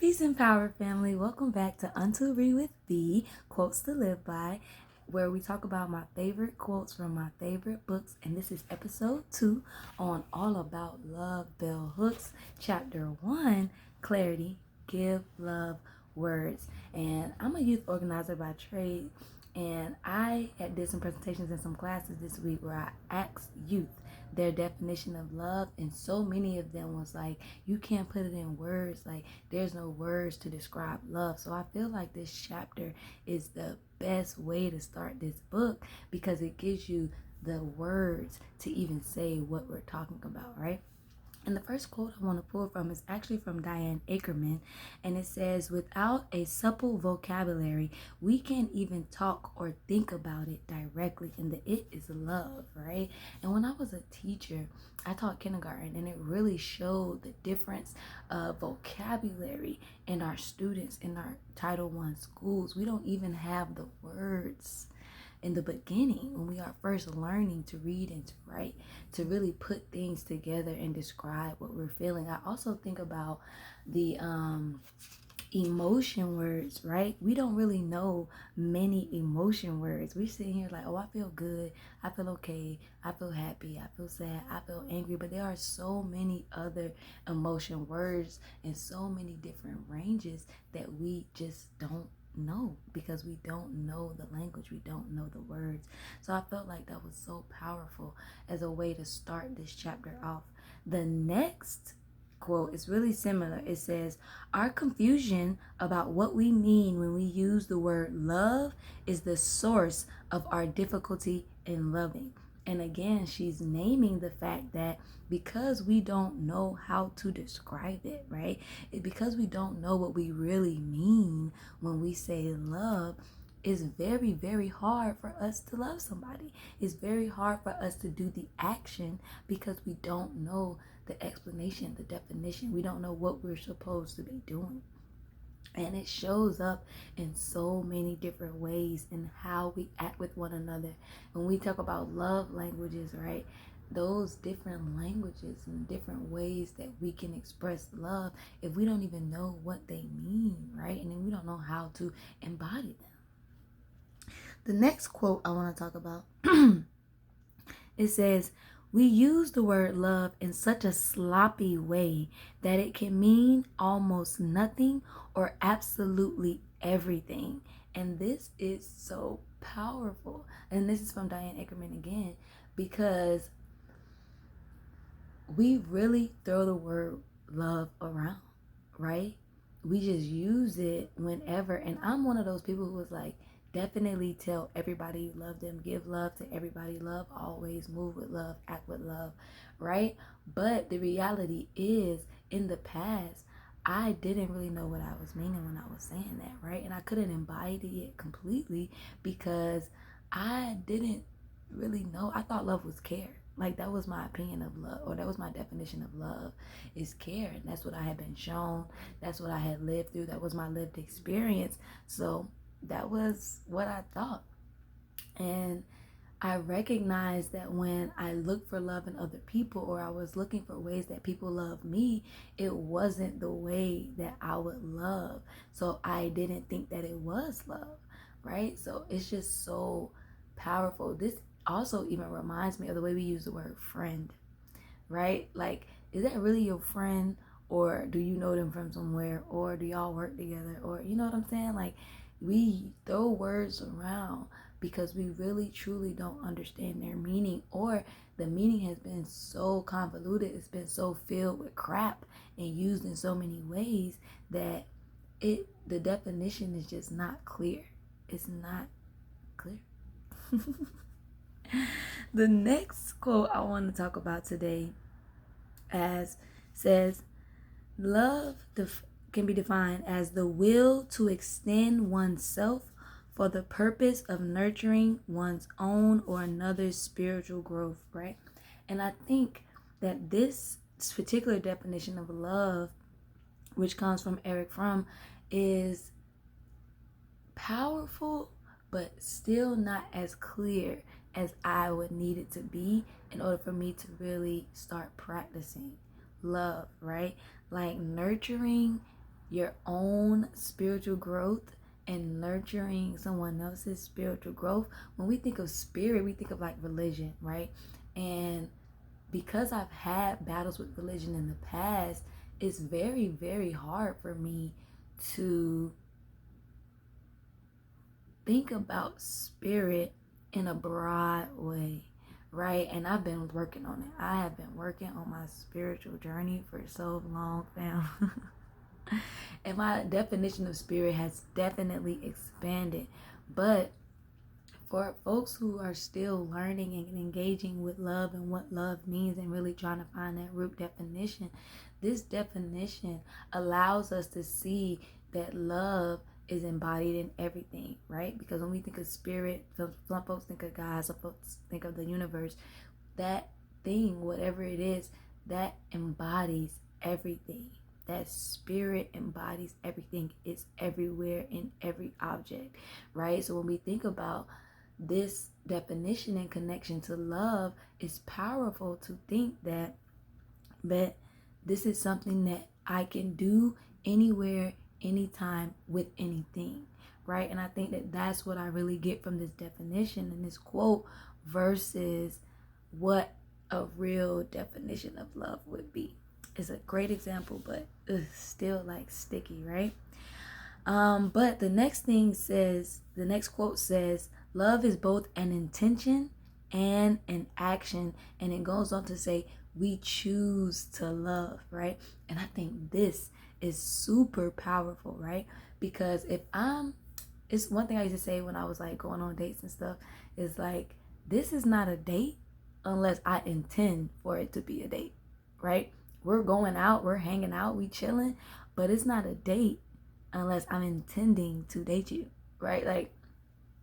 Peace and power, family. Welcome back to Unto Read with B, Quotes to Live By, where we talk about my favorite quotes from my favorite books. And this is episode 2 on All About Love, Bell Hooks, chapter 1, Clarity, Give Love Words. And I'm a youth organizer by trade, and I had did some presentations in some classes this week where I asked youth their definition of love, and so many of them was like, you can't put it in words, like there's no words to describe love. So I feel like this chapter is the best way to start this book because it gives you the words to even say what we're talking about, right? And the first quote I want to pull from is actually from Diane Ackerman, and it says, without a supple vocabulary, we can't even talk or think about it directly. And the it is love, right? And when I was a teacher, I taught kindergarten, and it really showed the difference of vocabulary in our students in our Title I schools. We don't even have the words in the beginning when we are first learning to read and to write, to really put things together and describe what we're feeling. I also think about the emotion words, right? We don't really know many emotion words. We sit here like, oh, I feel good, I feel okay, I feel happy, I feel sad, I feel angry, but there are so many other emotion words and so many different ranges that we just don't know because we don't know the language, we don't know the words. So I felt like that was so powerful as a way to start this chapter off. The next quote is really similar. It says, our confusion about what we mean when we use the word love is the source of our difficulty in loving. And again, she's naming the fact that because we don't know how to describe it, right? Because we don't know what we really mean when we say love, it's very, very hard for us to love somebody. It's very hard for us to do the action because we don't know the explanation, the definition. We don't know what we're supposed to be doing. And it shows up in so many different ways in how we act with one another. When we talk about love languages, right? Those different languages and different ways that we can express love, if we don't even know what they mean, right? And then we don't know how to embody them. The next quote I want to talk about, it says, we use the word love in such a sloppy way that it can mean almost nothing or absolutely everything. And this is so powerful. And this is from Diane Ackerman again, because we really throw the word love around, right? We just use it whenever. And I'm one of those people who was like, definitely tell everybody you love them, give love to everybody, love always, move with love, act with love, right? But the reality is, in the past, I didn't really know what I was meaning when I was saying that, right? And I couldn't embody it completely because I didn't really know. I thought love was care. Like, that was my opinion of love, or that was my definition of love, is care. And that's what I had been shown. That's what I had lived through. That was my lived experience. So that was what I thought. And I recognized that when I looked for love in other people, or I was looking for ways that people love me, it wasn't the way that I would love. So I didn't think that it was love, right? So it's just so powerful. This also even reminds me of the way we use the word friend, right? Like, is that really your friend? Or do you know them from somewhere? Or do y'all work together? Or, you know what I'm saying? Like, we throw words around because we really truly don't understand their meaning, or the meaning has been so convoluted, it's been so filled with crap and used in so many ways that the definition is just not clear. It's not clear. The next quote I want to talk about today as says, love can be defined as the will to extend oneself for the purpose of nurturing one's own or another's spiritual growth, right? And I think that this particular definition of love, which comes from Eric Fromm, is powerful, but still not as clear as I would need it to be in order for me to really start practicing love, right? Like, nurturing your own spiritual growth and nurturing someone else's spiritual growth. When we think of spirit, we think of like religion, right? And because I've had battles with religion in the past, it's very, very hard for me to think about spirit in a broad way, right? And I've been working on it. I have been working on my spiritual journey for so long, fam. And my definition of spirit has definitely expanded. But for folks who are still learning and engaging with love and what love means and really trying to find that root definition, this definition allows us to see that love is embodied in everything, right? Because when we think of spirit, some folks think of God, some folks think of the universe. That thing, whatever it is, that embodies everything. That spirit embodies everything. It's everywhere in every object, right? So when we think about this definition and connection to love, it's powerful to think that this is something that I can do anywhere, anytime, with anything, right? And I think that that's what I really get from this definition and this quote versus what a real definition of love would be. It's a great example, but it's still like sticky, right? But the next quote says, love is both an intention and an action. And it goes on to say, we choose to love, right? And I think this is super powerful, right? Because it's one thing I used to say when I was like going on dates and stuff, is like, this is not a date unless I intend for it to be a date, right? We're going out, we're hanging out, we chilling, but it's not a date unless I'm intending to date you, right? Like,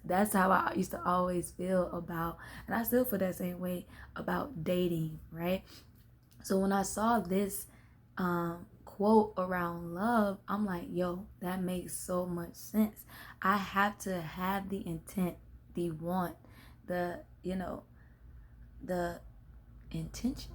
that's how I used to always feel about, and I still feel that same way about dating, right? So when I saw this quote around love, I'm like, yo, that makes so much sense. I have to have the intent, the want, the intention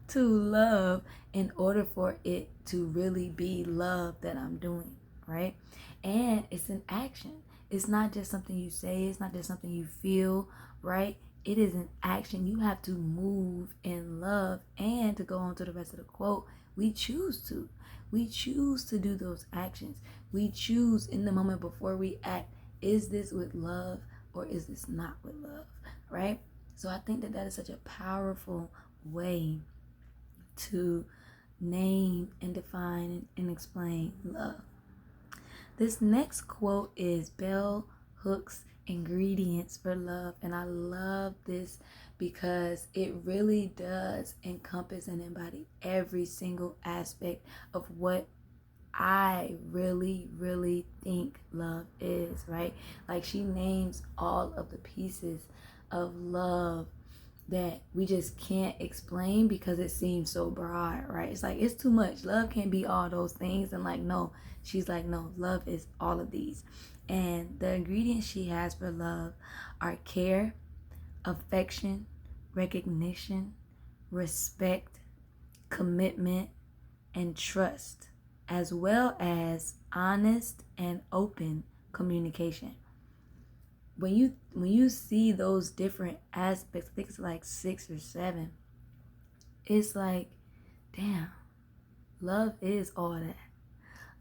to love in order for it to really be love that I'm doing, right? And it's an action. It's not just something you say, it's not just something you feel, right? It is an action. You have to move in love. And to go on to the rest of the quote, we choose to. We choose to do those actions. We choose in the moment before we act, is this with love or is this not with love, right? So I think that is such a powerful way to name and define and explain love. This next quote is Bell Hooks' Ingredients for Love. And I love this because it really does encompass and embody every single aspect of what I really, really think love is, right? Like, she names all of the pieces of love that we just can't explain because it seems so broad, right? It's like, it's too much. Love can't be all those things. And like, no, she's like, no, love is all of these. And the ingredients she has for love are care, affection, recognition, respect, commitment, and trust, as well as honest and open communication. When you see those different aspects, I think it's like 6 or 7, it's like, damn, love is all that.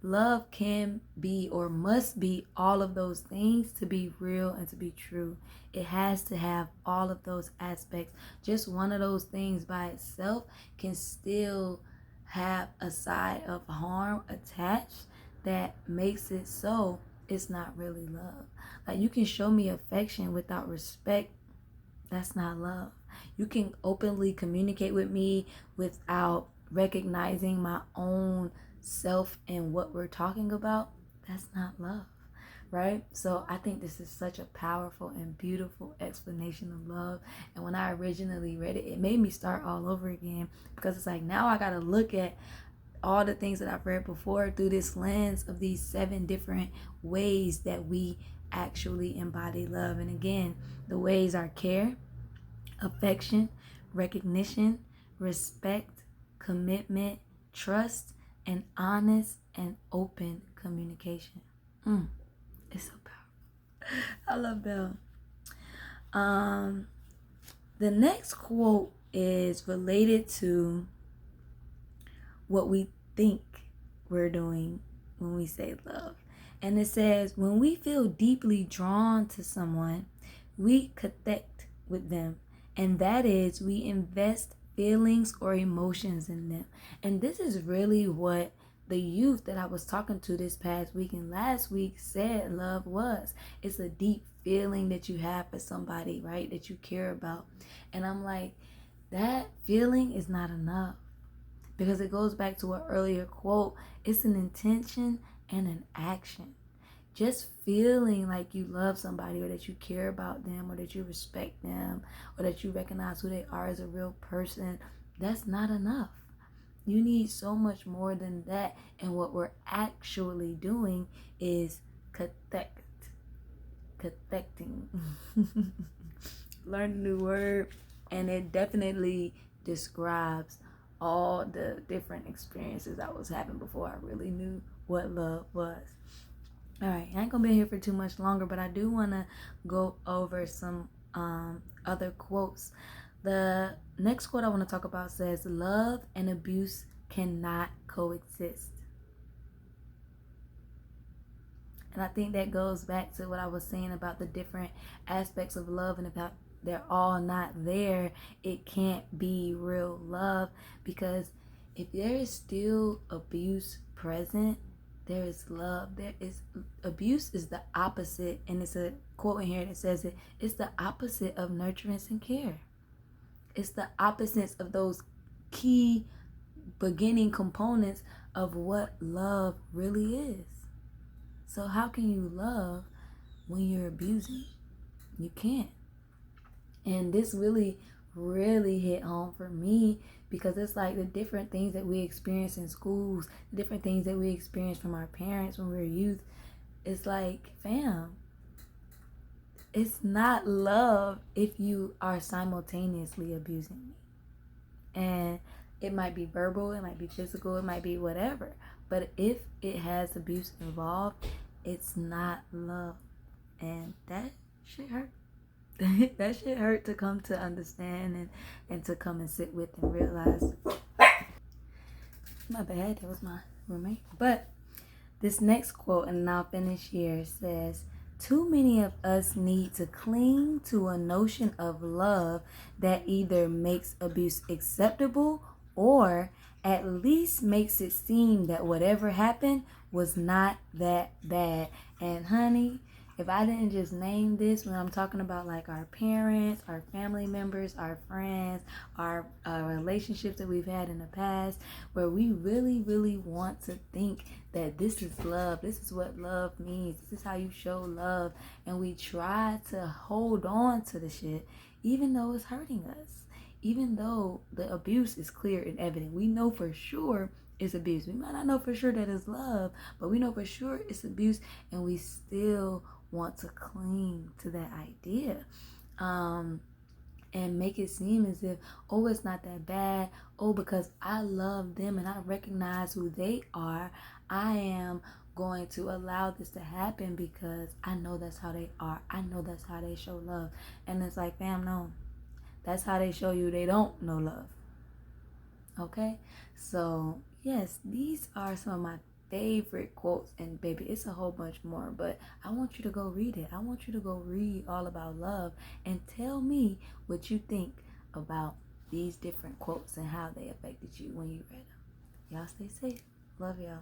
Love can be or must be all of those things to be real and to be true. It has to have all of those aspects. Just one of those things by itself can still have a side of harm attached that makes it so it's not really love. Like, you can show me affection without respect. That's not love. You can openly communicate with me without recognizing my own self and what we're talking about. That's not love, right? So I think this is such a powerful and beautiful explanation of love. And when I originally read it, it made me start all over again, because it's like, now I gotta look at all the things that I've read before through this lens of these 7 different ways that we actually embody love. And again, the ways are care, affection, recognition, respect, commitment, trust, and honest and open communication. It's so powerful. I love that. The next quote is related to what we think we're doing when we say love. And it says, when we feel deeply drawn to someone, we connect with them. And that is, we invest feelings or emotions in them. And this is really what the youth that I was talking to this past week and last week said love was. It's a deep feeling that you have for somebody, right? That you care about. And I'm like, that feeling is not enough. Because it goes back to an earlier quote. It's an intention and an action. Just feeling like you love somebody, or that you care about them, or that you respect them, or that you recognize who they are as a real person, that's not enough. You need so much more than that. And what we're actually doing is connecting. Learn a new word, and it definitely describes all the different experiences I was having before I really knew what love was. All right, I ain't gonna be here for too much longer, but I do want to go over some other quotes. The next quote I want to talk about says, love and abuse cannot coexist. And I think that goes back to what I was saying about the different aspects of love, and if they're all not there, it can't be real love. Because if there is still abuse present, there is love. There is abuse is the opposite, and it's a quote in here that says it's the opposite of nurturance and care. It's the opposites of those key beginning components of what love really is. So how can you love when you're abusing? You can't. And this really hit home for me, because it's like the different things that we experience in schools, the different things that we experience from our parents when we were youth. It's like, fam, it's not love if you are simultaneously abusing me. And it might be verbal, it might be physical, it might be whatever. But if it has abuse involved, it's not love. And that shit hurt. That shit hurt to come to understand and to come and sit with and realize. My bad, that was my roommate. But this next quote, and I'll finish here, says, too many of us need to cling to a notion of love that either makes abuse acceptable or at least makes it seem that whatever happened was not that bad. And honey, if I didn't just name this when I'm talking about like our parents, our family members, our friends, our relationships that we've had in the past, where we really want to think that this is love, this is what love means, this is how you show love, and we try to hold on to the shit even though it's hurting us, even though the abuse is clear and evident. We know for sure it's abuse. We might not know for sure that it's love, but we know for sure it's abuse, and we still want to cling to that idea and make it seem as if, oh, it's not that bad. Oh, because I love them and I recognize who they are, I am going to allow this to happen because I know that's how they are. I know that's how they show love. And it's like, fam, no, that's how they show you they don't know love. Okay? So yes, these are some of my favorite quotes, and baby, it's a whole bunch more, but I want you to go read it. I want you to go read all about love and tell me what you think about these different quotes and how they affected you when you read them. Y'all stay safe. Love y'all.